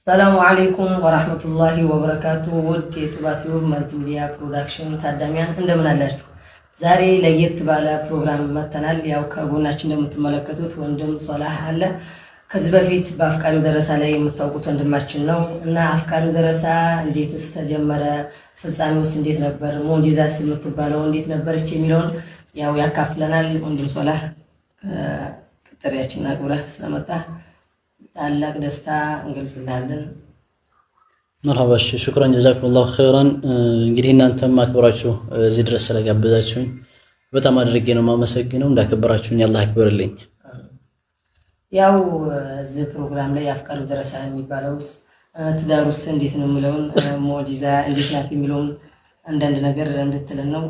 السلام عليكم ورحمة الله وبركاته. ود የቱባቲዩብ መልቲሚዲያ ፕሮዳክሽን ታዳሚያን እንደምን አላችሁ? ዛሬ ለየት ባለ ፕሮግራም መተናል። ያው ከጎናችን እንደምትመለከቱት ወንድም ሶላህ አለ። ከዚህ በፊት በአፍቃሪው ደረሳ ላይ የምታውቁት ወንድማችን ነው እና አፍቃሪው ደረሳ እንዴትስ ተጀመረ፣ ፍጻሜውስ እንዴት ነበር፣ ሞንዲዛስ የምትባለው እንዴት ነበረች የሚለውን ያው ያካፍለናል። ወንድም ሶላህ ጥሪያችንን አክብረህ ስለመጣ ታላቅ ደስታ እንገልጽልሃለን። مرحبا شكرا جزاكم الله خيرا እንግዲህ እናንተም አክብራችሁ እዚህ ድረስ ስለጋበዛችሁኝ በጣም አድርጌ ነው ማመሰግነው። እንዳከበራችሁኝ አላህ ያክብርልኝ። ያው እዚህ ፕሮግራም ላይ አፍቃሪው ደረሳ የሚባለውስ ትዳሩስ እንዴት ነው የሚለውን ሞጂዛ እንዴት ናት የሚለውን አንዳንድ ነገር እንድትለን ነው።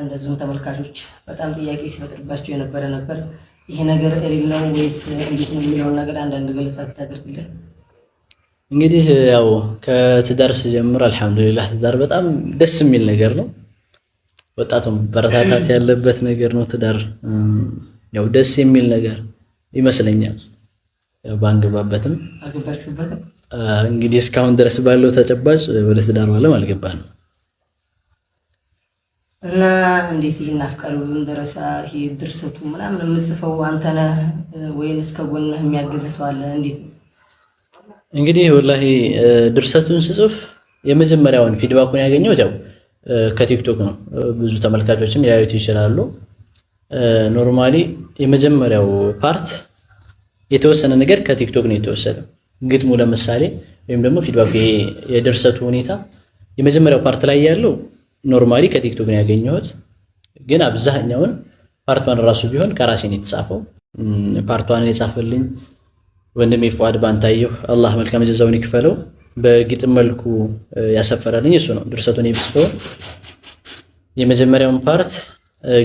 እንደዚሁም ተመልካቾች በጣም ጥያቄ ሲፈጥርባቸው የነበረ ነበር። ይሄ ነገር ሪል ነው ወይስ እንዴት ነው የሚለውን ነገር አንዳንድ ገለጻ ብታደርግልን። እንግዲህ ያው ከትዳር ሲጀምር አልহামዱሊላህ ትዳር በጣም ደስ የሚል ነገር ነው። ወጣቱም በረታታት ያለበት ነገር ነው። ትዳር ያው ደስ የሚል ነገር ይመስለኛል። ያው ባንገባበትም አገባችሁበትም እንግዲህ እስካሁን ድረስ ባለው ተጨባጭ ወደ ትዳር ዓለም አልገባንም እና እንዴት ይሄን አፍቃሪውን ደረሳ ይሄ ድርሰቱ ምናምን የምጽፈው አንተ ነህ ወይስ ከጎንህ የሚያግዝ ሰው አለ? እንዴት ነው? እንግዲህ ወላሂ ድርሰቱን ስጽፍ የመጀመሪያውን ፊድባኩን ያገኘሁት ያው ከቲክቶክ ነው። ብዙ ተመልካቾችም ሊያዩት ይችላሉ። ኖርማሊ የመጀመሪያው ፓርት የተወሰነ ነገር ከቲክቶክ ነው የተወሰደው። ግጥሙ ለምሳሌ ወይም ደግሞ ፊድባኩ የድርሰቱ ሁኔታ የመጀመሪያው ፓርት ላይ ያለው ኖርማሊ ከቲክቶክ ነው ያገኘሁት። ግን አብዛኛውን ፓርቷን ራሱ ቢሆን ከራሴ ነው የተጻፈው። ፓርቷን የጻፈልኝ ወንድሜ ፉአድ ባንታየሁ አላህ መልካም ጀዛውን ይክፈለው። በግጥም መልኩ ያሰፈረልኝ እሱ ነው። ድርሰቱን የብስፈው የመጀመሪያውን ፓርት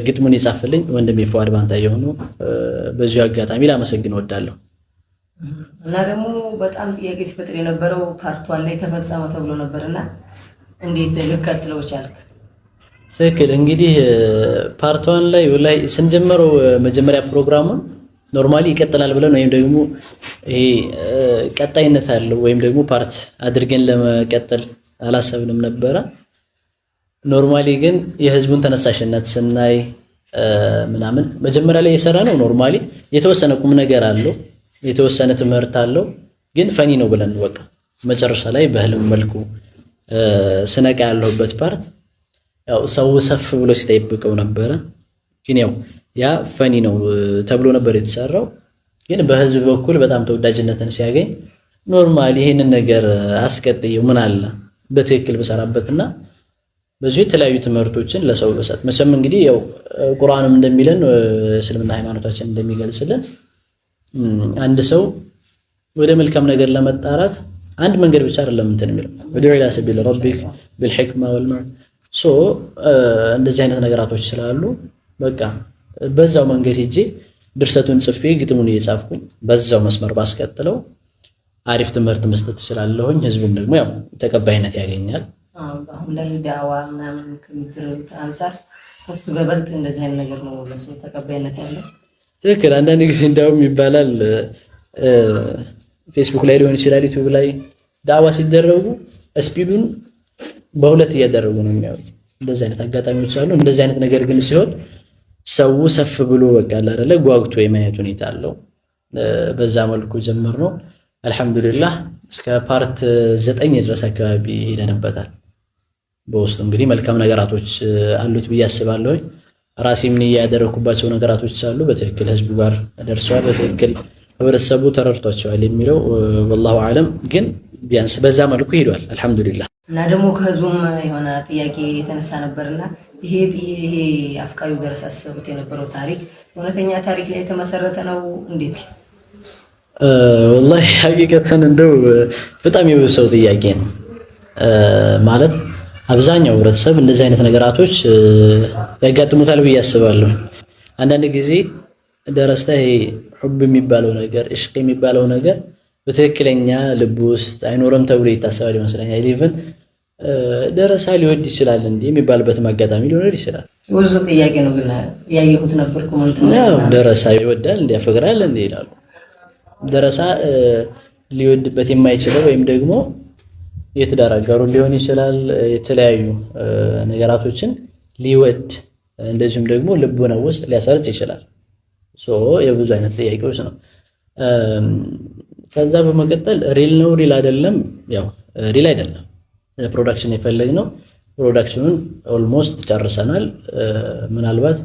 ግጥሙን የጻፈልኝ ወንድሜ ፉአድ ባንታየሁ ነው። በዚሁ አጋጣሚ ላመሰግን እወዳለሁ። እና ደግሞ በጣም ጥያቄ ሲፈጥር የነበረው ፓርቷን ላይ ተፈጸመ ተብሎ ነበርና እንዴት ልከትለው ቻልክ? ትክክል። እንግዲህ ፓርቷን ላይ ወላሂ ስንጀምረው መጀመሪያ ፕሮግራሙን ኖርማሊ ይቀጥላል ብለን ወይም ደግሞ ይሄ ቀጣይነት አለው ወይም ደግሞ ፓርት አድርገን ለመቀጠል አላሰብንም ነበረ። ኖርማሊ ግን የህዝቡን ተነሳሽነት ስናይ ምናምን መጀመሪያ ላይ የሰራ ነው ኖርማሊ የተወሰነ ቁም ነገር አለው፣ የተወሰነ ትምህርት አለው። ግን ፈኒ ነው ብለን በቃ መጨረሻ ላይ በህልም መልኩ ስነቃ ያለውበት ፓርት ያው ሰው ሰፍ ብሎ ሲጠይቀው ነበረ። ግን ያው ያ ፈኒ ነው ተብሎ ነበር የተሰራው። ግን በህዝብ በኩል በጣም ተወዳጅነትን ሲያገኝ ኖርማሊ ይሄንን ነገር አስቀጥየው ምን አለ በትክክል በሰራበትና በዚህ የተለያዩ ትምህርቶችን ለሰው በሰጥ መቼም እንግዲህ ያው ቁርአንም እንደሚለን እስልምና ሃይማኖታችን እንደሚገልጽልን አንድ ሰው ወደ መልካም ነገር ለመጣራት አንድ መንገድ ብቻ አይደለም እንትን የሚለው ወዲያ ኢላ ሰቢል ረቢክ بالحكمه والموعظه እንደዚህ አይነት ነገራቶች ስላሉ በቃ በዛው መንገድ ሄጄ ድርሰቱን ጽፌ ግጥሙን እየጻፍኩኝ በዛው መስመር ባስቀጥለው አሪፍ ትምህርት መስጠት ይችላልኝ። ህዝቡም ደግሞ ያው ተቀባይነት ያገኛል። አሁን ላይ ዳዋ ምናምን ከሚደረጉት አንፃር ከሱ በበልጥ እንደዚህ አይነት ነገር ነው ለሰው ተቀባይነት ያለው። ትክክል። አንዳንድ ጊዜ እንደውም ይባላል ፌስቡክ ላይ ሊሆን ይችላል ዩቲዩብ ላይ ዳዋ ሲደረጉ ስፒዱን በሁለት እያደረጉ ነው የሚያዩት። እንደዚህ አይነት አጋጣሚዎች አሉ። እንደዚህ አይነት ነገር ግን ሲሆን ሰው ሰፍ ብሎ በቃ አይደለ ጓጉቶ የማየት ሁኔታ አለው። በዛ መልኩ ጀመርነው አልহামዱሊላህ እስከ ፓርት 9 ድረስ አካባቢ ሄደንበታል። በውስጡ እንግዲህ መልካም ነገራቶች አሉት ብዬ አስባለሁ። ራሴም ምን ያደረኩባቸው ነገራቶች አሉ። በትክክል ህዝቡ ጋር ደርሰዋል። በትክክል ህብረተሰቡ ተረድቷቸዋል የሚለው والله اعلم። ግን ቢያንስ በዛ መልኩ ሄዷል አልহামዱሊላህ። እና ደግሞ ከህዝቡም የሆነ ጥያቄ የተነሳ ነበርና ይሄ አፍቃሪው ደረሳ ሰሩት የነበረው ታሪክ እውነተኛ ታሪክ ላይ የተመሰረተ ነው እንዴት? والله ሐቂቀተን እንደው በጣም የብሰው ጥያቄ ነው ማለት አብዛኛው ህብረተሰብ እንደዚህ አይነት ነገራቶች ያጋጥሙታል ብዬ አስባለሁ። አንዳንድ ጊዜ ደረስታ ይሄ ሑብ የሚባለው ነገር እሽቅ የሚባለው ነገር በትክክለኛ ልብ ውስጥ አይኖርም ተብሎ ይታሰባል ይመስለኛል። ኢቭን ደረሳ ሊወድ ይችላል እንዴ የሚባልበት አጋጣሚ ሊኖር ይችላል። ብዙ ጥያቄ ነው ግን ያየሁት ነበር ኮሜንት ነው። ደረሳ ይወዳል እንዴ ያፈቅራል እንዴ ይላሉ። ደረሳ ሊወድበት የማይችለው ወይም ደግሞ የትዳር አጋሩ ሊሆን ይችላል የተለያዩ ነገራቶችን ሊወድ እንደዚሁም ደግሞ ልቡና ውስጥ ሊያሰርጽ ይችላል። የብዙ አይነት ጥያቄዎች ነው። ከዛ በመቀጠል ሪል ነው ሪል አይደለም? ያው ሪል አይደለም። ፕሮዳክሽን የፈለግነው ፕሮዳክሽኑን ኦልሞስት ጨርሰናል። ምናልባት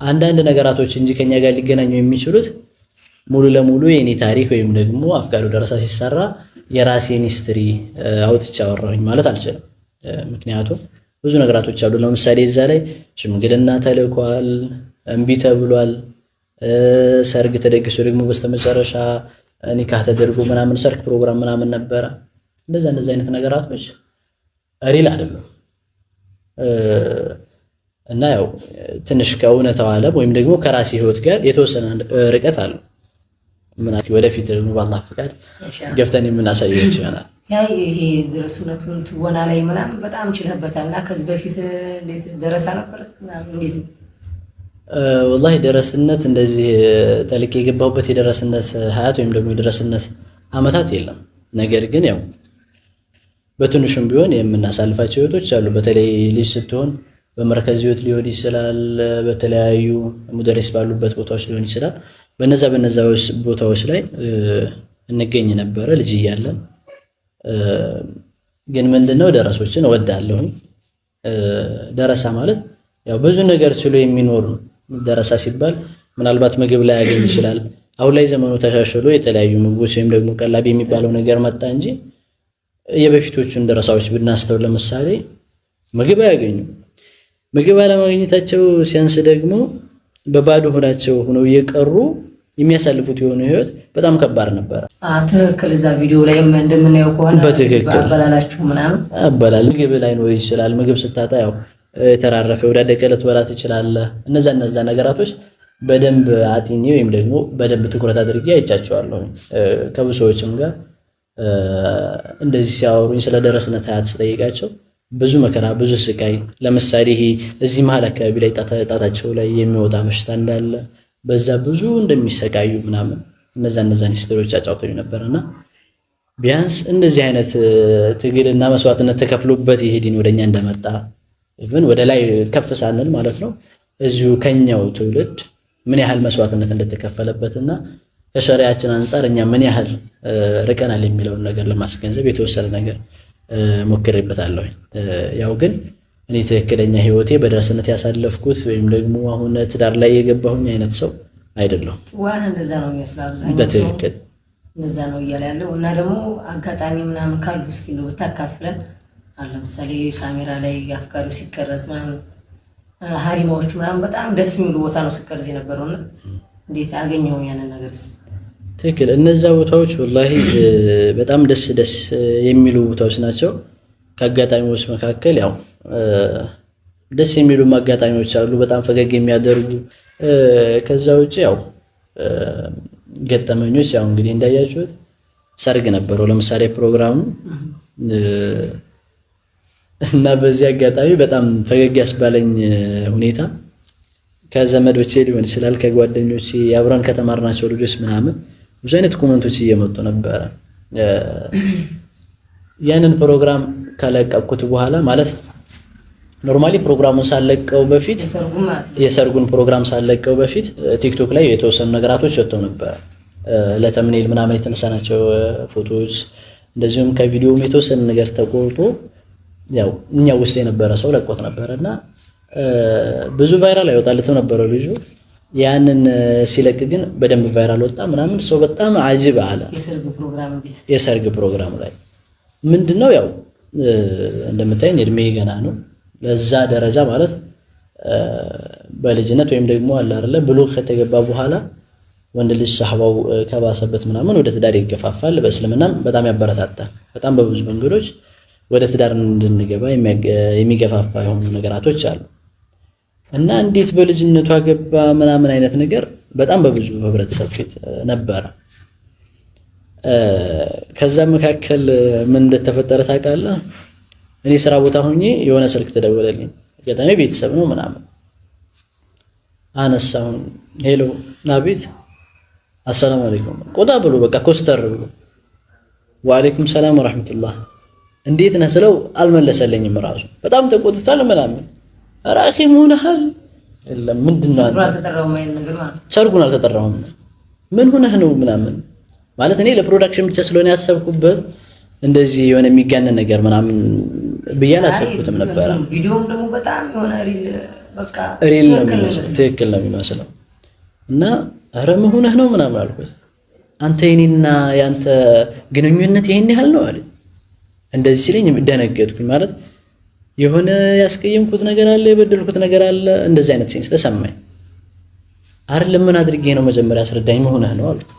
አንዳንድ ነገራቶች እንጂ ከኛ ጋር ሊገናኙ የሚችሉት ሙሉ ለሙሉ የኔ ታሪክ ወይም ደግሞ አፍቃሪው ደረሳ ሲሰራ የራሴን ሂስትሪ አውጥቼ አወራሁኝ ማለት አልችልም። ምክንያቱም ብዙ ነገራቶች አሉ። ለምሳሌ እዛ ላይ ሽምግልና ተልኳል፣ እምቢ ተብሏል፣ ሰርግ ተደግሶ ደግሞ በስተመጨረሻ ኒካህ ተደርጎ ምናምን ሰርግ ፕሮግራም ምናምን ነበረ። እንደዛ አይነት ነገራቶች ሪል አይደሉም እና ያው ትንሽ ከእውነታው ዓለም ወይም ደግሞ ከራሴ ህይወት ጋር የተወሰነ ርቀት አለው። ምናምን ወደፊት ደግሞ በአላህ ፍቃድ ገፍተን የምናሳያችሁ ይሆናል። ይሄ ድረሱነቱን ትወና ላይ ምናምን በጣም ችለህበታልና ከዚህ በፊት እንዴት ደረሳ ነበር ምናምን እንዴት ነው? ወላሂ ደረስነት እንደዚህ ጠልቄ የገባሁበት የደረስነት ሀያት ወይም ደግሞ የደረስነት አመታት የለም። ነገር ግን ያው በትንሹም ቢሆን የምናሳልፋቸው ህይወቶች አሉ። በተለይ ልጅ ስትሆን በመርከዝ ህይወት ሊሆን ይችላል፣ በተለያዩ ሙደሪስ ባሉበት ቦታዎች ሊሆን ይችላል። በነዛ ቦታዎች ላይ እንገኝ ነበረ ልጅ እያለን። ግን ምንድነው ደረሶችን እወዳለሁ። ደረሳ ማለት ያው ብዙ ነገር ስሎ የሚኖር ነው። ደረሳ ሲባል ምናልባት ምግብ ላይ ያገኝ ይችላል። አሁን ላይ ዘመኑ ተሻሽሎ የተለያዩ ምግቦች ወይም ደግሞ ቀላቢ የሚባለው ነገር መጣ እንጂ የበፊቶቹን ደረሳዎች ብናስተው ለምሳሌ ምግብ አያገኙም። ምግብ አለማግኘታቸው ሲያንስ ደግሞ በባዶ ሆናቸው ሆነው እየቀሩ የሚያሳልፉት የሆነ ህይወት በጣም ከባድ ነበር። ትክክል። እዛ ቪዲዮ ላይ እንደምናየው ከሆነ አበላላችሁ ምናምን አበላል ምግብ ላይ ነው ይችላል። ምግብ ስታጣ ያው የተራረፈ ወዳደቀ ልትበላ ትችላለህ። እነዛ ነገራቶች በደንብ አጥኚ ወይም ደግሞ በደንብ ትኩረት አድርጌ አይቻቸዋለሁ። ከብዙ ሰዎችም ጋር እንደዚህ ሲያወሩኝ ስለ ደረስነት ሀያት ስጠይቃቸው ብዙ መከራ ብዙ ስቃይ፣ ለምሳሌ ይሄ እዚህ መሀል አካባቢ ላይ ጣታቸው ላይ የሚወጣ በሽታ እንዳለ በዛ ብዙ እንደሚሰቃዩ ምናምን እነዛን ሂስትሪዎች አጫውተኝ ነበርና ቢያንስ እንደዚህ አይነት ትግልና መስዋዕትነት ተከፍሎበት ይሄ ዲን ወደኛ እንደመጣ ኢቭን ወደ ላይ ከፍ ሳንል ማለት ነው እዚሁ ከኛው ትውልድ ምን ያህል መስዋዕትነት እንደተከፈለበትና ከሸሪዓችን አንፃር እኛ ምን ያህል ርቀናል የሚለውን ነገር ለማስገንዘብ የተወሰነ ነገር ሞክሬበታለሁ። ያው ግን እኔ ትክክለኛ ህይወቴ በደረስነት ያሳለፍኩት ወይም ደግሞ አሁን ትዳር ላይ የገባሁኝ አይነት ሰው አይደለሁም። ዋና እንደዛ ነው የሚመስለው አብዛኛው በትክክል እንደዛ ነው እያለ ያለው። እና ደግሞ አጋጣሚ ምናምን ካሉ እስኪ ነው ብታካፍለን። ለምሳሌ ካሜራ ላይ አፍቃሪው ሲቀረጽ ምናምን ሀሪማዎቹ ምናምን በጣም ደስ የሚሉ ቦታ ነው ሲቀረጽ የነበረውና እንዴት አገኘው ያንን ነገርስ? ትክክል። እነዛ ቦታዎች ወላሂ በጣም ደስ የሚሉ ቦታዎች ናቸው። ከአጋጣሚዎች መካከል ያው ደስ የሚሉ አጋጣሚዎች አሉ፣ በጣም ፈገግ የሚያደርጉ። ከዛ ውጭ ያው ገጠመኞች ያው እንግዲህ እንዳያችሁት ሰርግ ነበረው ለምሳሌ ፕሮግራሙ እና በዚህ አጋጣሚ በጣም ፈገግ ያስባለኝ ሁኔታ ከዘመዶቼ ሊሆን ይችላል ከጓደኞቼ አብረን ከተማርናቸው ልጆች ምናምን ብዙ አይነት ኮሜንቶች እየመጡ ነበረ። ያንን ፕሮግራም ከለቀቁት በኋላ ማለት ኖርማሊ ፕሮግራሙን ሳለቀው በፊት የሰርጉን ፕሮግራም ሳለቀው በፊት ቲክቶክ ላይ የተወሰኑ ነገራቶች ወጥተው ነበር። ለተምኔል ምናምን የተነሳናቸው ፎቶዎች እንደዚሁም ከቪዲዮም የተወሰነ ነገር ተቆርጦ ያው እኛ ውስጥ የነበረ ሰው ለቆት ነበርና ብዙ ቫይራል አይወጣለትም ነበር ልጁ። ያንን ሲለቅ ግን በደንብ ቫይራል ወጣ ምናምን ሰው በጣም አጅብ አለ። የሰርግ ፕሮግራም ላይ ምንድነው ያው እንደምታየኝ እድሜ ገና ነው። ለዛ ደረጃ ማለት በልጅነት ወይም ደግሞ አለ አይደለ ብሉግ ከተገባ በኋላ ወንድ ልጅ ሻህባው ከባሰበት ምናምን ወደ ትዳር ይገፋፋል። በእስልምናም በጣም ያበረታታል። በጣም በብዙ መንገዶች ወደ ትዳር እንድንገባ የሚገፋፋ የሆኑ ነገራቶች አሉ እና እንዴት በልጅነቱ አገባ ምናምን አይነት ነገር በጣም በብዙ ህብረተሰብ ፊት ነበር። ከዛ መካከል ምን እንደተፈጠረ ታውቃለህ? እኔ ስራ ቦታ ሆኜ የሆነ ስልክ ተደወለልኝ። አጋጣሚ ቤተሰብ ነው ምናምን ወአለይኩም ሰላም ወራህመቱላህ እንዴት ነህ ስለው አልመለሰልኝም። ራሱ በጣም ተቆጥቷል ምናምን። ኧረ አኺ ሆነሃል የለም ምንድነው አንተ ሰርጉን አልተጠራሁም ምን ሆነህ ነው ምናምን ማለት እኔ ለፕሮዳክሽን ብቻ ስለሆነ ያሰብኩበት እንደዚህ የሆነ የሚጋነን ነገር ምናምን ብያለሁ አሰብኩትም ነበር። ቪዲዮም ደግሞ በጣም የሆነ ሪል ነው የሚመስለው ትክክል ነው የሚመስለው እና ኧረ ምን ሆነህ ነው ምናምን አልኩት። አንተ የኔና ያንተ ግንኙነት ይሄን ያህል ነው አለ። እንደዚህ ሲለኝ ደነገጥኩኝ። ማለት የሆነ ያስቀየምኩት ነገር አለ የበደልኩት ነገር አለ እንደዚህ አይነት ሴንስ ተሰማኝ። አይደለም ምን አድርጌ ነው መጀመሪያ አስረዳኝ ምን ሆነህ ነው አልኩት።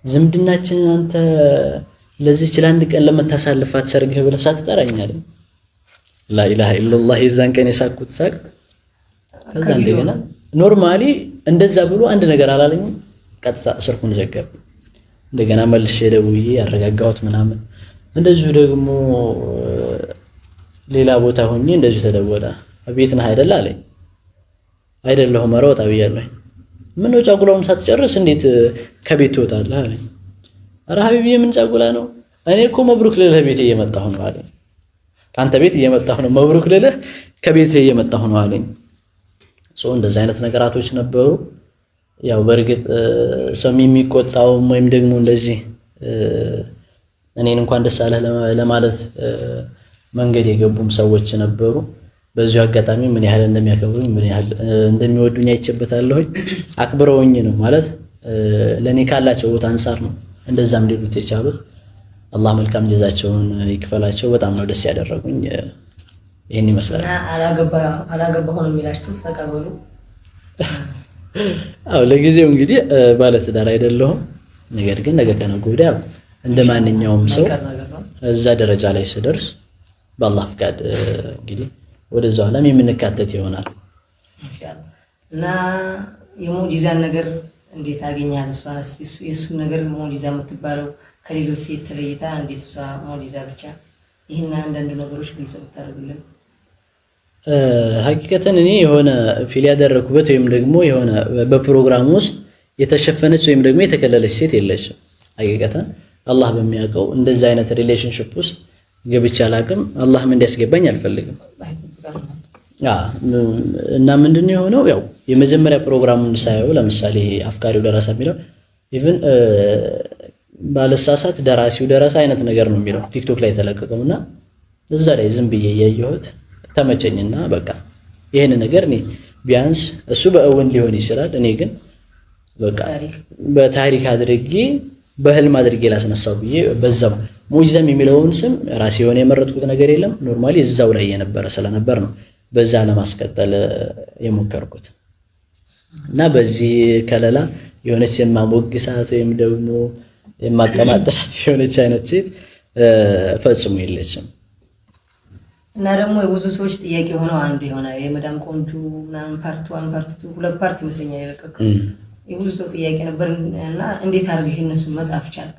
ዝምድናችን አንተ ለዚህ ለአንድ ቀን ለመታሳልፋት ሰርግህ ብለህ ሳትጠራኝ አይደል ላኢላሃ ኢላላህ የዛን ቀን የሳቅኩት ሳቅ ከዛ እንደገና ኖርማሊ እንደዛ ብሎ አንድ ነገር አላለኝም። ቀጥታ ስልኩን ዘጋብ። እንደገና መልሼ ደውዬ ያረጋጋሁት ምናምን እንደዚሁ ደግሞ ሌላ ቦታ ሆኜ እንደዚሁ ተደወለ። ቤት ነህ አይደል አለኝ። አይደለሁም ኧረ ወጣ ብያለሁ። ምን ነው ጫጉላውን ሳትጨርስ እንዴት ከቤት ትወጣለህ አለኝ። ኧረ ሀቢብዬ ምን ጫጉላ ነው እኔ እኮ መብሩክ ልልህ ቤት እየመጣሁ ነው አለኝ። ካንተ ቤት እየመጣሁ ነው መብሩክ ልልህ ከቤት እየመጣሁ ነው አለኝ። እንደዚህ አይነት ነገራቶች ነበሩ። ያው በርግጥ ሰው የሚቆጣውም ወይም ደግሞ እንደዚህ እኔን እንኳን ደስ አለህ ለማለት መንገድ የገቡም ሰዎች ነበሩ። በዚሁ አጋጣሚ ምን ያህል እንደሚያከብሩኝ ምን ያህል እንደሚወዱኝ አይቼበታለሁ። አክብረውኝ ነው ማለት ለኔ ካላቸው ቦታ አንፃር ነው እንደዛም ሊሉት የቻሉት። አላህ መልካም ጀዛቸውን ይክፈላቸው። በጣም ነው ደስ ያደረጉኝ። ይሄን ይመስላል። አላገባሁ ነው የሚላችሁ ተቀበሉ። አው ለጊዜው እንግዲህ ባለትዳር አይደለሁም። ነገር ግን ነገ ከነገ ወዲያ እንደማንኛውም ሰው እዛ ደረጃ ላይ ስደርስ በአላህ ፍቃድ እንግዲህ ወደዛው ዓለም የምንካተት ይሆናል ኢንሻአላህ። እና የሙጂዛን ነገር እንዴት አገኛት? የሱ ነገር ሙጂዛ የምትባለው ከሌሎች ሴት ተለይታ እንዴት እሷ ሙጂዛ ብቻ? ይሄን አንዳንድ ነገሮች ግልጽ ብታደርግልን። ሀቂቀተን እኔ የሆነ ፊል ያደረኩበት ወይም ደግሞ የሆነ በፕሮግራም ውስጥ የተሸፈነች ወይም ደግሞ የተከለለች ሴት የለችም። ሀቂቀተን አላህ በሚያውቀው እንደዛ አይነት ሪሌሽንሺፕ ውስጥ ገብቼ አላውቅም። አላህም እንዲያስገባኝ አልፈልግም። እና ምንድነው የሆነው ያው የመጀመሪያ ፕሮግራሙን ሳየው ለምሳሌ አፍቃሪው ደረሳ የሚለው ኢቭን ባለሳሳት ደራሲው ደረሳ አይነት ነገር ነው የሚለው ቲክቶክ ላይ ተለቀቀውና እዛ ላይ ዝም ብዬ ያየሁት ተመቸኝና በቃ ይሄን ነገር እኔ ቢያንስ እሱ በእውን ሊሆን ይችላል እኔ ግን በቃ በታሪክ አድርጌ በህልም አድርጌ ላስነሳው ብዬ በዛው ሙጂዛም የሚለውን ስም ራሴ የሆነ የመረጥኩት ነገር የለም። ኖርማሊ እዛው ላይ የነበረ ስለነበር ነው በዛ ለማስቀጠል የሞከርኩት እና በዚህ ከለላ የሆነች የማሞግሳት ወይም ደግሞ የማቀማጠላት የሆነች አይነት ሴት ፈጽሞ የለችም። እና ደግሞ የብዙ ሰዎች ጥያቄ ሆነው አንድ የሆነ የመዳም ቆንጆ ምናምን ፓርት 1 ፓርት 2 ሁለት ፓርት ይመስለኛል የለቀቀው የብዙ ሰው ጥያቄ ነበር። እና እንዴት አድርገህ እነሱን መጻፍ ቻልክ?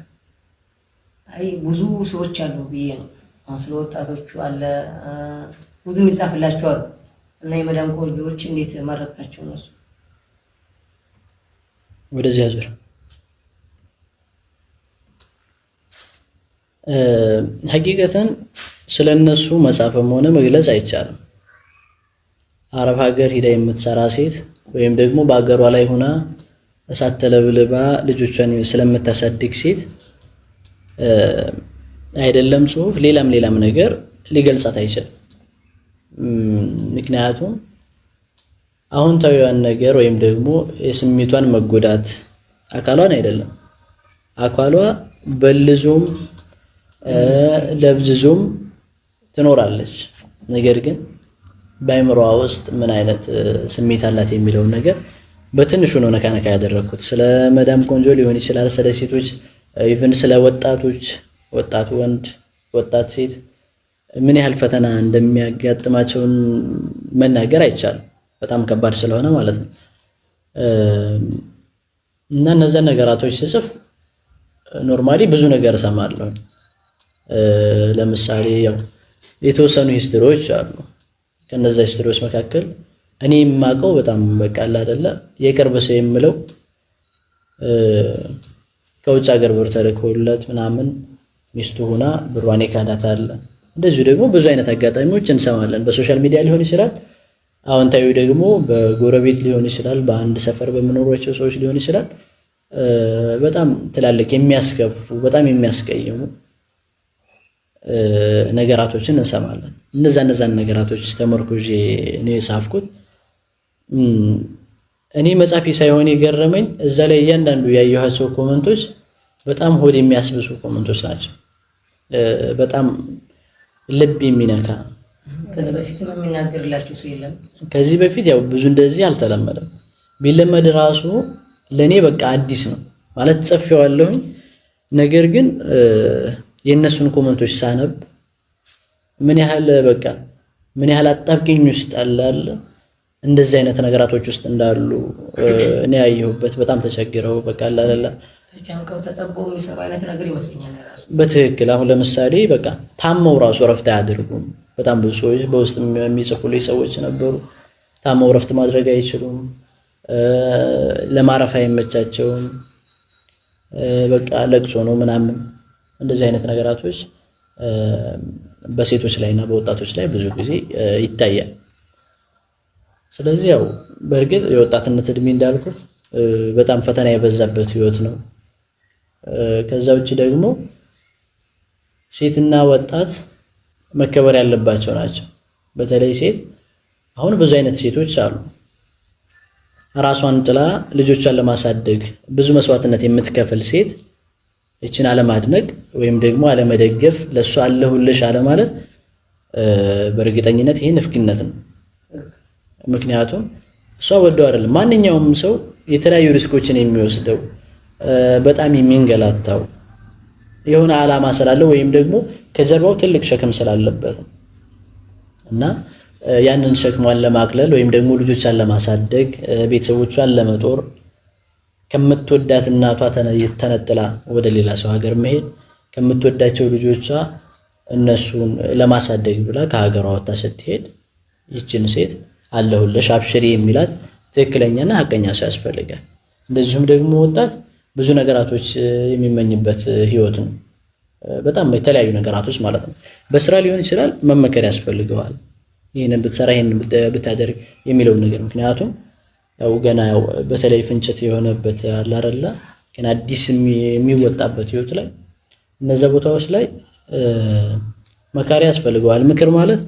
አይ ብዙ ሰዎች አሉ ብዬ ነው። አሁን ስለ ወጣቶቹ አለ ብዙ የሚጻፍላቸው አሉ። እና የመዳም ቆንጆዎች እንዴት መረጥካቸው? እነሱ ወደዚህ አዙር ሐቂቀተን ስለነሱ መጻፍም ሆነ መግለጽ አይቻልም። አረብ ሀገር ሄዳ የምትሰራ ሴት ወይም ደግሞ በአገሯ ላይ ሆና እሳት ተለብልባ ልጆቿን ስለምታሳድግ ሴት አይደለም ጽሁፍ ሌላም ነገር ሊገልጻት አይችልም። ምክንያቱም አዎንታዊውን ነገር ወይም ደግሞ የስሜቷን መጎዳት አካሏን አይደለም አካሏ በልዞም ለብዝዞም ትኖራለች። ነገር ግን በአይምሮዋ ውስጥ ምን አይነት ስሜት አላት የሚለው ነገር በትንሹ ነው ነካነካ ያደረኩት። ስለ መዳም ቆንጆ ሊሆን ይችላል፣ ስለ ሴቶች ኢቭን ስለ ወጣቶች፣ ወጣት ወንድ፣ ወጣት ሴት ምን ያህል ፈተና እንደሚያጋጥማቸው መናገር አይቻልም። በጣም ከባድ ስለሆነ ማለት ነው። እና እነዚያ ነገራቶች ስጽፍ ኖርማሊ ብዙ ነገር እሰማለሁ። ለምሳሌ ያው የተወሰኑ ሂስትሪዎች አሉ። ከነዛ ሂስትሪዎች መካከል እኔ የማውቀው በጣም በቃ አይደለ የቅርብ ሰው የምለው ከውጭ ሀገር ብር ተልኮለት ምናምን ሚስቱ ሆና ብሯን የካዳታል። እንደዚሁ ደግሞ ብዙ አይነት አጋጣሚዎች እንሰማለን። በሶሻል ሚዲያ ሊሆን ይችላል፣ አዎንታዊ ደግሞ በጎረቤት ሊሆን ይችላል፣ በአንድ ሰፈር በሚኖሯቸው ሰዎች ሊሆን ይችላል። በጣም ትላልቅ የሚያስከፉ በጣም የሚያስቀይሙ ነገራቶችን እንሰማለን። እነዛን ነገራቶች ተመርኩዤ እኔ የጻፍኩት እኔ መጻፊ ሳይሆን የገረመኝ እዛ ላይ እያንዳንዱ ያየኋቸው ኮመንቶች በጣም ሆድ የሚያስብሱ ኮመንቶች ናቸው። በጣም ልብ የሚነካ። ከዚህ በፊት የሚናገርላችሁ ሰው የለም? ከዚህ በፊት ያው ብዙ እንደዚህ አልተለመደም። ቢለመድ ራሱ ለኔ በቃ አዲስ ነው ማለት ጽፌዋለሁ። ነገር ግን የነሱን ኮመንቶች ሳነብ ምን ያህል አጣብቂኝ ውስጥ አላለ እንደዚህ አይነት ነገራቶች ውስጥ እንዳሉ እኔ ያየሁበት። በጣም ተቸግረው በቃ አላላ ተጨንቀው ተጠበው የሚሰሩ አይነት ነገር ይመስለኛል ራሱ በትክክል። አሁን ለምሳሌ በቃ ታመው ራሱ ረፍት አያደርጉም። በጣም ብዙ ሰዎች በውስጥ የሚጽፉልኝ ሰዎች ነበሩ። ታመው ረፍት ማድረግ አይችሉም፣ ለማረፍ አይመቻቸውም። በቃ ለቅሶ ነው ምናምን። እንደዚህ አይነት ነገራቶች በሴቶች ላይና በወጣቶች ላይ ብዙ ጊዜ ይታያል። ስለዚህ ያው በእርግጥ የወጣትነት እድሜ እንዳልኩ በጣም ፈተና የበዛበት ህይወት ነው። ከዛ ውጭ ደግሞ ሴትና ወጣት መከበር ያለባቸው ናቸው። በተለይ ሴት አሁን ብዙ አይነት ሴቶች አሉ። ራሷን ጥላ ልጆቿን ለማሳደግ ብዙ መስዋዕትነት የምትከፍል ሴት እችን አለማድነቅ ወይም ደግሞ አለመደገፍ፣ ለሷ አለሁልሽ አለ ማለት በእርግጠኝነት ይሄ ንፍግነት ነው። ምክንያቱም እሷ ወደው አይደለም ማንኛውም ሰው የተለያዩ ሪስኮችን የሚወስደው በጣም የሚንገላታው የሆነ ዓላማ ስላለው ወይም ደግሞ ከጀርባው ትልቅ ሸክም ስላለበት እና ያንን ሸክሟን ለማቅለል ወይም ደግሞ ልጆቿን ለማሳደግ ቤተሰቦቿን ለመጦር ከምትወዳት እናቷ ተነጥላ ወደ ሌላ ሰው ሀገር መሄድ ከምትወዳቸው ልጆቿ እነሱን ለማሳደግ ብላ ከሀገሯ ወጣ ስትሄድ ይችን ሴት አለሁልሽ አብሽሪ የሚላት ትክክለኛና ሐቀኛ ሰው ያስፈልጋል። እንደዚሁም ደግሞ ወጣት ብዙ ነገራቶች የሚመኝበት ህይወት ነው። በጣም የተለያዩ ነገራቶች ማለት ነው። በስራ ሊሆን ይችላል፣ መመከር ያስፈልገዋል። ይሄንን ብትሰራ ይሄንን ብታደርግ የሚለው ነገር ምክንያቱም ያው ገና ያው በተለይ ፍንጭት የሆነበት አለ አይደለ ግን አዲስ የሚወጣበት ህይወት ላይ እነዛ ቦታዎች ላይ መካሪ ያስፈልገዋል። ምክር ማለት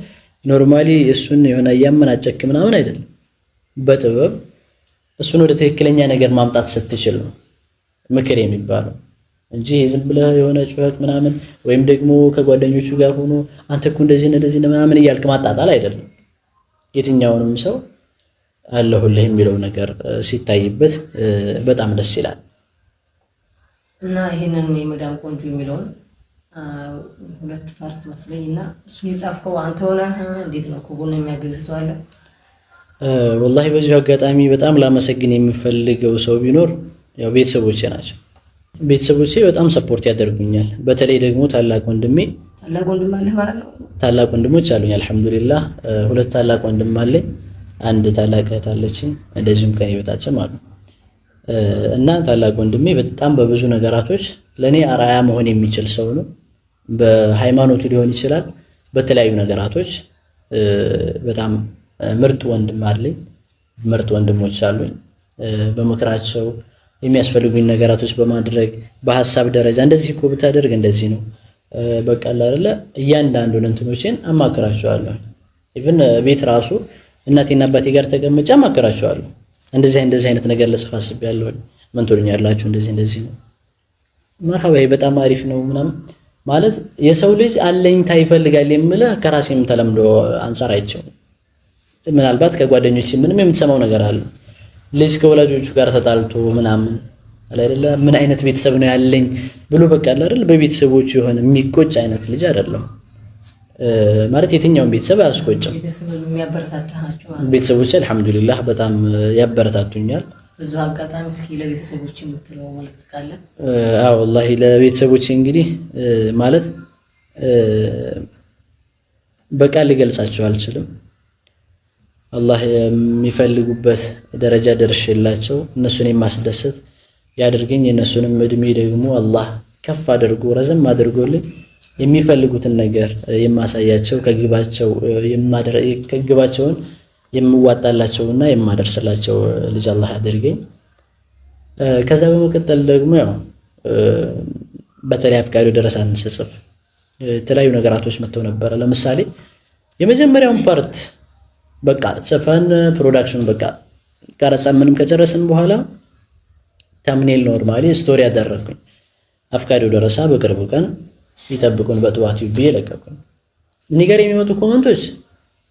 ኖርማሊ እሱን የሆነ ያመናጨክ ምናምን አይደለም። በጥበብ እሱን ወደ ትክክለኛ ነገር ማምጣት ስትችል ነው ምክር የሚባለው እንጂ ዝም ብለህ የሆነ ጩኸት ምናምን ወይም ደግሞ ከጓደኞቹ ጋር ሆኖ አንተ እኮ እንደዚህ ምናምን እያልክ ማጣጣል አይደለም። የትኛውንም ሰው አለሁልህ የሚለው ነገር ሲታይበት በጣም ደስ ይላል። እና ይሄንን የመዳም ቆንጆ የሚለውን ሁለት ፓርት መስለኝና እሱን የጻፍከው አንተ ሆነህ እንዴት ነው? ከጎን የሚያግዝ ሰው አለ? ወላሂ በዚሁ አጋጣሚ በጣም ላመሰግን የምፈልገው ሰው ቢኖር ያው ቤተሰቦቼ ናቸው። ቤተሰቦቼ በጣም ሰፖርት ያደርጉኛል። በተለይ ደግሞ ታላቅ ወንድሜ። ታላቅ ወንድም አለህ ማለት ነው? ታላቅ ወንድሞች አሉኝ አልሐምዱሊላህ። ሁለት ታላቅ ወንድም አለኝ፣ አንድ ታላቅ እህት አለችኝ፣ እንደዚሁም ከኔ በታችም አሉ። እና ታላቅ ወንድሜ በጣም በብዙ ነገራቶች ለኔ አርአያ መሆን የሚችል ሰው ነው። በሃይማኖቱ ሊሆን ይችላል፣ በተለያዩ ነገራቶች በጣም ምርጥ ወንድም አለኝ፣ ምርጥ ወንድሞች አሉኝ። በምክራቸው የሚያስፈልጉኝ ነገራቶች በማድረግ በሐሳብ ደረጃ እንደዚህ እኮ ብታደርግ እንደዚህ ነው በቃ አይደለ እያንዳንዱን እንትኖችን አማክራቸዋለሁ። ኢቭን ቤት ራሱ እናቴና አባቴ ጋር ተቀምጬ አማክራቸዋለሁ። እንደዚህ አይነት ነገር ለጽፍ አስቤያለሁ፣ ምን ትሉኛላችሁ? እንደዚህ ነው መርሐባ፣ በጣም አሪፍ ነው ምናምን ማለት የሰው ልጅ አለኝታ ይፈልጋል የምልህ ከራሴም ተለምዶ አንፃር አይቼው ምናልባት ከጓደኞች ምንም የምትሰማው ነገር አለ። ልጅ ከወላጆቹ ጋር ተጣልቶ ምናምን አይደለ ምን አይነት ቤተሰብ ነው ያለኝ ብሎ በቃ አይደል በቤተሰቦቹ የሆነ የሚቆጭ አይነት ልጅ አይደለም። ማለት የትኛውን ቤተሰብ አያስቆጭም። ቤተሰቦች አልሐምዱሊላህ በጣም ያበረታቱኛል። ብዙ አጋጣሚ እስኪ ለቤተሰቦች የምትለው መልእክት ካለ? አዎ ወላሂ ለቤተሰቦች እንግዲህ ማለት በቃል ልገልጻቸው አልችልም። አላህ የሚፈልጉበት ደረጃ ደርሼላቸው እነሱን የማስደሰት ያድርገኝ። የእነሱንም እድሜ ደግሞ አላህ ከፍ አድርጎ ረዘም አድርጎልኝ የሚፈልጉትን ነገር የማሳያቸው ከግባቸውን የምዋጣላቸውና የማደርስላቸው ልጅ አላህ ያድርገኝ። ከዛ በመቀጠል ደግሞ ያው በተለይ አፍቃሪው ደረሳን ስጽፍ የተለያዩ ነገራቶች መጥተው ነበረ። ለምሳሌ የመጀመሪያውን ፓርት በቃ ጽፈን ፕሮዳክሽን በቃ ቀረጻ ምንም ከጨረስን በኋላ ተምኔል ኖርማሊ ስቶሪ ያደረኩኝ አፍቃሪው ደረሳ በቅርብ ቀን ይጠብቁን በጥዋት ብዬ ለቀቁኝ። እኔ ጋር የሚመጡ ኮመንቶች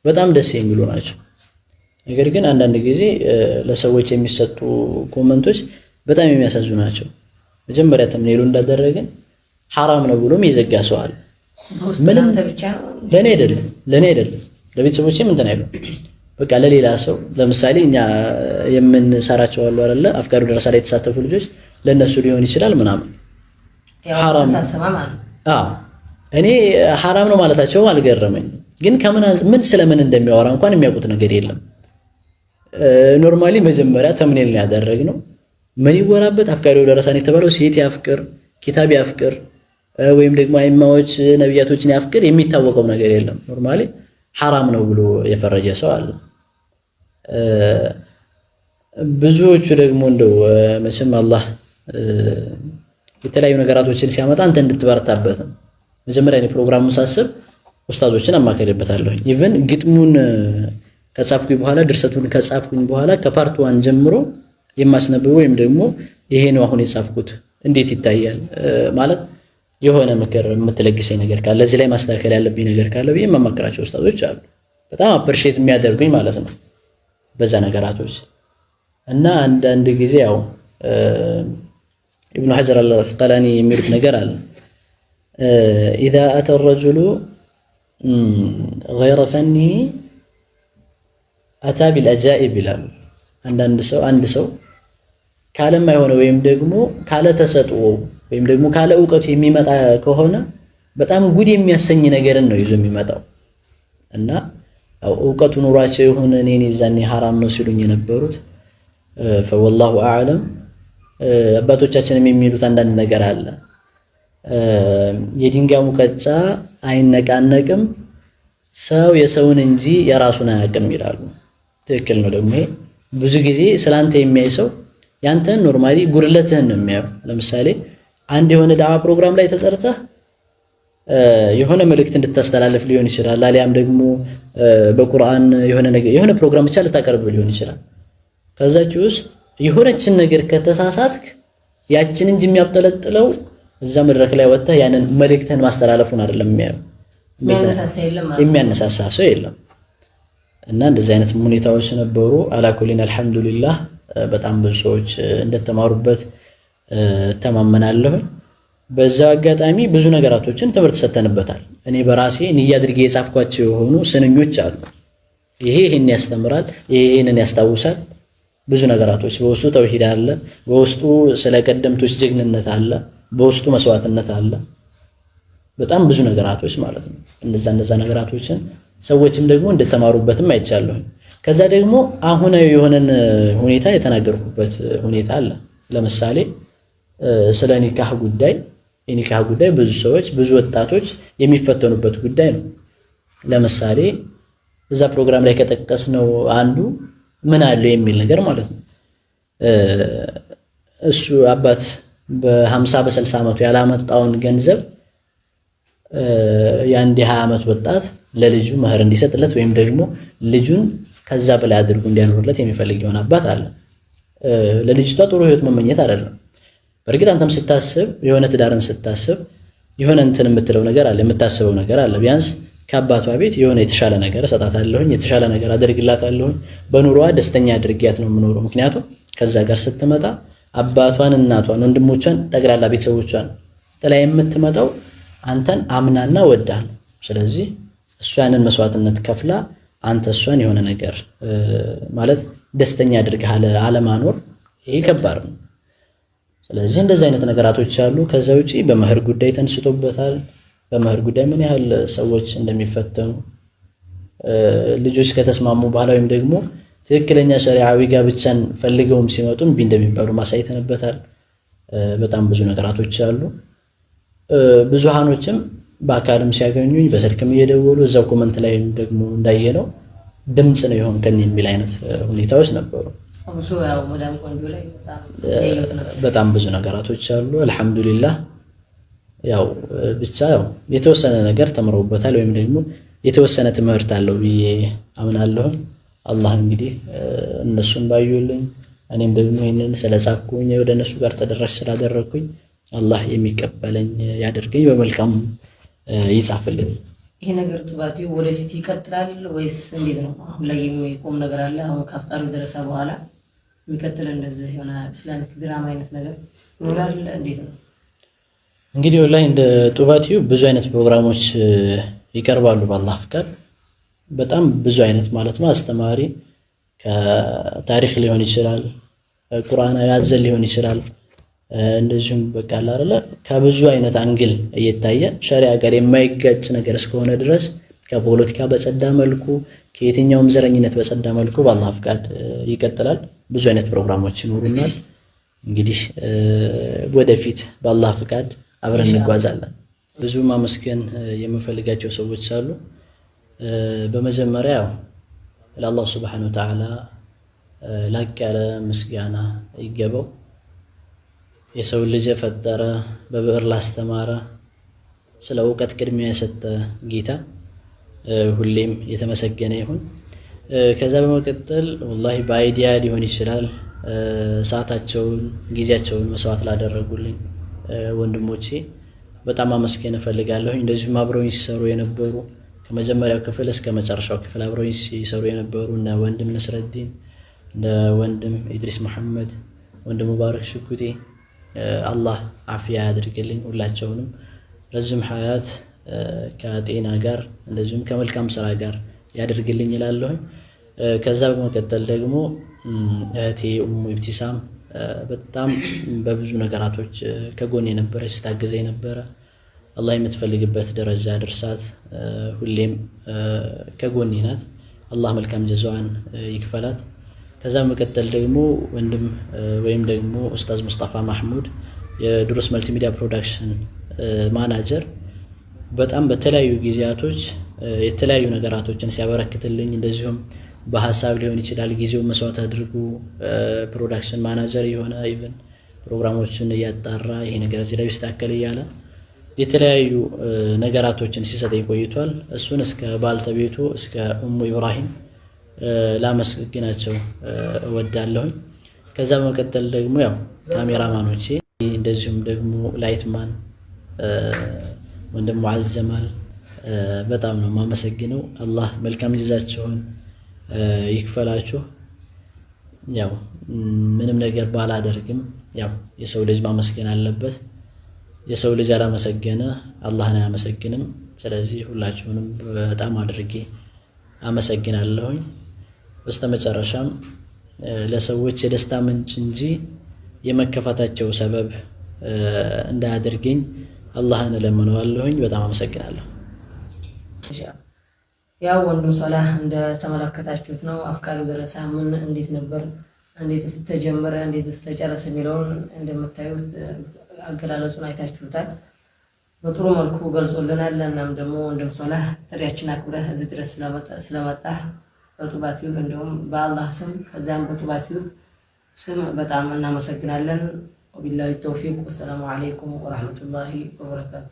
በጣም ደስ የሚሉ ናቸው። ነገር ግን አንዳንድ ጊዜ ለሰዎች የሚሰጡ ኮመንቶች በጣም የሚያሳዝኑ ናቸው። መጀመሪያ ተምኔሉ እንዳደረግን ሐራም ነው ብሎም የዘጋ ሰው አለ። ምንም ለኔ አይደለም ለቤተሰቦቼም እንትን አይሉ በቃ ለሌላ ሰው ለምሳሌ እኛ የምንሰራቸው አሉ አይደለ አፍቃሪው ደረሳ ላይ የተሳተፉ ልጆች ለነሱ ሊሆን ይችላል ምናምን ሐራም እኔ ሐራም ነው ማለታቸው አልገረመኝ። ግን ምን ስለምን እንደሚያወራ እንኳን የሚያውቁት ነገር የለም። ኖርማሊ መጀመሪያ ተምኔል ነው ያደረግነው። ምን ይወራበት አፍቃሪው ደረሳን የተባለው ሴት ያፍቅር ኪታብ ያፍቅር ወይም ደግሞ አይማዎች ነብያቶችን ያፍቅር የሚታወቀው ነገር የለም። ኖርማሊ ሐራም ነው ብሎ የፈረጀ ሰው አለ። ብዙዎቹ ደግሞ እንደው መቼም አላህ የተለያዩ ነገራቶችን ሲያመጣ አንተ እንድትበረታበት ነው። መጀመሪያ እኔ ፕሮግራሙን ሳስብ ኡስታዞችን አማከርበታለሁ። ኢቭን ግጥሙን ከጻፍኩኝ በኋላ ድርሰቱን ከጻፍኩኝ በኋላ ከፓርት 1 ጀምሮ የማስነበው ወይም ደግሞ ይሄ ነው አሁን የጻፍኩት እንዴት ይታያል ማለት የሆነ ምክር የምትለግሰኝ ነገር ካለ እዚህ ላይ ማስተካከል ያለብኝ ነገር ካለ ብዬ የማማከራቸው ኡስታዞች አሉ። በጣም አፕሪሺየት የሚያደርጉኝ ማለት ነው በዛ ነገራቶች። እና አንዳንድ ጊዜ ያው ኢብኑ ሐጀር አልአስቀላኒ የሚሉት ነገር አለ إذا أتى الرجل غير فنه أتى بالأجائب ይላሉ። አንድ ሰው ካለማ የሆነ ወይም ደግሞ ካለ ተሰጥኦ ወይም ደግሞ ካለ ዕውቀት የሚመጣ ከሆነ በጣም ጉድ የሚያሰኝ ነገርን ነው ይዞ የሚመጣው። እና ዕውቀቱ ኑሯቸው የሆነ እኔ ዛኔ ሐራም ነው ሲሉኝ የነበሩት فوالله أعلم አባቶቻችንም የሚሉት አንዳንድ ነገር አለ የድንጋይ ሙቀጫ አይነቃነቅም ሰው የሰውን እንጂ የራሱን አያውቅም ይላሉ። ትክክል ነው። ደግሞ ብዙ ጊዜ ስላንተ የሚያይ ሰው ያንተን ኖርማሊ ጉድለትህን ነው የሚያየው። ለምሳሌ አንድ የሆነ ዳዋ ፕሮግራም ላይ ተጠርተህ የሆነ መልእክት እንድታስተላልፍ ሊሆን ይችላል። አሊያም ደግሞ በቁርአን የሆነ ፕሮግራም ብቻ ልታቀርብ ሊሆን ይችላል። ከዛች ውስጥ የሆነችን ነገር ከተሳሳትክ ያችን እንጂ የሚያብጠለጥለው እዛ መድረክ ላይ ወጥተህ ያንን መልእክትን ማስተላለፉን አይደለም የሚያየው። የሚያነሳሳ ሰው የለም። እና እንደዚህ አይነት ሁኔታዎች ነበሩ። አላኩሊን አልሐምዱሊላህ በጣም ብዙ ሰዎች እንደተማሩበት ተማመናለሁ። በዛው አጋጣሚ ብዙ ነገራቶችን ትምህርት ሰተንበታል። እኔ በራሴ ንያ አድርጌ የጻፍኳቸው የሆኑ ስንኞች አሉ። ይሄን ያስተምራል፣ ይሄንን ያስታውሳል። ብዙ ነገራቶች በውስጡ ተውሂድ አለ፣ በውስጡ ስለ ቀደምቶች ጀግንነት አለ፣ በውስጡ መስዋዕትነት አለ። በጣም ብዙ ነገራቶች ማለት ነው። እነዛ ነገራቶችን ሰዎችም ደግሞ እንደተማሩበትም አይቻለሁ። ከዛ ደግሞ አሁናዊ የሆነን ሁኔታ የተናገርኩበት ሁኔታ አለ። ለምሳሌ ስለ ኒካህ ጉዳይ የኒካህ ጉዳይ ብዙ ሰዎች ብዙ ወጣቶች የሚፈተኑበት ጉዳይ ነው። ለምሳሌ እዛ ፕሮግራም ላይ ከጠቀስነው አንዱ ምን አለው የሚል ነገር ማለት ነው። እሱ አባት በ50 በ60 ዓመቱ ያላመጣውን ገንዘብ የአንድ 20 ዓመት ወጣት ለልጁ መህር እንዲሰጥለት ወይም ደግሞ ልጁን ከዛ በላይ አድርጎ እንዲያኖርለት የሚፈልግ የሆነ አባት አለ። ለልጅቷ ጥሩ ህይወት መመኘት አይደለም። በእርግጥ አንተም ስታስብ የሆነ ትዳርን ስታስብ የሆነ እንትን የምትለው ነገር አለ፣ የምታስበው ነገር አለ። ቢያንስ ከአባቷ ቤት የሆነ የተሻለ ነገር እሰጣታለሁኝ፣ የተሻለ ነገር አደርግላታለሁኝ፣ በኑሮዋ ደስተኛ አድርጊያት ነው የምኖረው። ምክንያቱም ከዛ ጋር ስትመጣ አባቷን፣ እናቷን፣ ወንድሞቿን ጠቅላላ ቤተሰቦቿን ጥላ የምትመጣው አንተን አምናና ወዳ ነው። ስለዚህ እሷ ያንን መስዋዕትነት ከፍላ አንተ እሷን የሆነ ነገር ማለት ደስተኛ አድርገህ አለማኖር ይሄ ከባድ ነው። ስለዚህ እንደዚህ አይነት ነገራቶች አሉ። ከዛ ውጪ በመህር ጉዳይ ተንስቶበታል። በመህር ጉዳይ ምን ያህል ሰዎች እንደሚፈተኑ ልጆች ከተስማሙ በኋላ ወይም ደግሞ ትክክለኛ ሸሪዓዊ ጋብቻን ፈልገውም ሲመጡ እምቢ እንደሚባሉ ማሳይተንበታል። በጣም ብዙ ነገራቶች አሉ። ብዙሃኖችም በአካልም ሲያገኙኝ በስልክም እየደወሉ እዛው ኮመንት ላይ ደግሞ እንዳየነው ድምፅ ነው የሆንከን የሚል አይነት ሁኔታዎች ነበሩ። በጣም ብዙ ነገራቶች አሉ። አልሐምዱሊላህ ያው ብቻ ያው የተወሰነ ነገር ተምረውበታል ወይም ደግሞ የተወሰነ ትምህርት አለው ብዬ አምናለሁ። አላህ እንግዲህ እነሱን ባዩልኝ እኔም ደግሞ ይህንን ስለጻፍኩኝ ወደ እነሱ ጋር ተደራሽ ስላደረግኩኝ አላህ የሚቀበለኝ ያደርገኝ፣ በመልካም ይጻፍልኝ። ይሄ ነገር ጡባቲው ወደፊት ይቀጥላል ወይስ እንዴት ነው? አሁን ላይ የሚቆም ነገር አለ? አሁን ከአፍቃሪ ደረሳ በኋላ የሚቀጥል እንደዚህ የሆነ ኢስላሚክ ድራማ አይነት ነገር ይኖራል? እንዴት ነው? እንግዲህ ወላሂ እንደ ጡባቲው ብዙ አይነት ፕሮግራሞች ይቀርባሉ በአላህ ፍቃድ። በጣም ብዙ አይነት ማለት ነው። አስተማሪ ከታሪክ ሊሆን ይችላል፣ ቁርአን ያዘል ሊሆን ይችላል። እንደዚሁም በቃ አይደለ ከብዙ አይነት አንግል እየታየ ሸሪዓ ጋር የማይጋጭ ነገር እስከሆነ ድረስ ከፖለቲካ በጸዳ መልኩ ከየትኛውም ዘረኝነት በጸዳ መልኩ በአላህ ፍቃድ ይቀጥላል። ብዙ አይነት ፕሮግራሞች ይኖሩናል። እንግዲህ ወደፊት በአላህ ፍቃድ አብረን እንጓዛለን። ብዙ ማመስገን የምፈልጋቸው ሰዎች አሉ። በመጀመሪያ ለአላህ ሱብሓነሁ ወተዓላ ላቅ ያለ ምስጋና ይገባው። የሰው ልጅ የፈጠረ በብዕር ላስተማረ ስለ እውቀት ቅድሚያ የሰጠ ጌታ ሁሌም የተመሰገነ ይሁን። ከዛ በመቀጠል ወላሂ በአይዲያ ሊሆን ይችላል ሰዓታቸውን ጊዜያቸውን መስዋዕት ላደረጉልኝ ወንድሞቼ በጣም አመስገን እፈልጋለሁ። እንደዚሁም አብረውኝ ሲሰሩ የነበሩ ከመጀመሪያው ክፍል እስከ መጨረሻው ክፍል አብረውኝ ሲሰሩ የነበሩ እነ ወንድም ነስረዲን፣ እነ ወንድም ኢድሪስ መሐመድ፣ ወንድም ሙባረክ ሽኩቴ አላህ አፍያ ያድርግልኝ። ሁላቸውንም ረጅም ሐያት ከጤና ጋር እንደዚሁም ከመልካም ስራ ጋር ያደርግልኝ እላለሁኝ። ከዛ በመቀጠል ደግሞ እህቴ ኡሙ ኢብቲሳም በጣም በብዙ ነገራቶች ከጎን የነበረች ስታገዘ የነበረ አላህ የምትፈልግበት ደረጃ ድርሳት ሁሌም ከጎኔ ናት። አላህ መልካም ጀዛዋን ይክፈላት። ከዛ በመቀጠል ደግሞ ወንድም ወይም ደግሞ ኡስታዝ ሙስጠፋ ማህሙድ የድሩስ መልቲሚዲያ ፕሮዳክሽን ማናጀር በጣም በተለያዩ ጊዜያቶች የተለያዩ ነገራቶችን ሲያበረክትልኝ እንደዚሁም በሐሳብ ሊሆን ይችላል ጊዜው መስዋዕት አድርጎ ፕሮዳክሽን ማናጀር የሆነ ኢቭን ፕሮግራሞችን እያጣራ ይሄ ነገር እዚህ ላይ ይስተካከል እያለ የተለያዩ ነገራቶችን ሲሰጠኝ ቆይቷል። እሱን እስከ ባልተቤቱ እስከ ኡሙ ኢብራሂም ላመስግናቸው እወዳለሁኝ። ከዛ በመቀጠል ደግሞ ያው ካሜራማኖቼ እንደዚሁም ደግሞ ላይትማን ወንድም ሙዓዝ ጀማል በጣም ነው የማመሰግነው። አላህ መልካም ጀዛቸውን ይክፈላችሁ። ያው ምንም ነገር ባላደርግም ያው የሰው ልጅ ማመስገን አለበት። የሰው ልጅ ያላመሰገነ አላህን አያመሰግንም። ስለዚህ ሁላችሁንም በጣም አድርጌ አመሰግናለሁኝ። በስተመጨረሻም ለሰዎች የደስታ ምንጭ እንጂ የመከፋታቸው ሰበብ እንዳያደርገኝ አላህን እለምነዋለሁኝ። በጣም አመሰግናለሁ። ያው ወንድም ሶላህ እንደተመለከታችሁት ነው። አፍቃሪው ደረሳ ምን እንዴት ነበር፣ እንዴትስ ተጀመረ፣ እንዴትስ ተጨረሰ የሚለውን እንደምታዩት አገላለጹን አይታችሁታል። በጥሩ መልኩ ገልጾልናል። እናም ደግሞ ወንድም ሶላህ ጥሪያችን አክብረህ እዚህ ድረስ ስለመጣህ በጡባቲው እንዲሁም በአላህ ስም ከዚያም በጡባቲው ስም በጣም እናመሰግናለን። ወቢላሂ ተውፊቅ። ወሰላሙ አለይኩም ወራህመቱላሂ ወበረካቱ።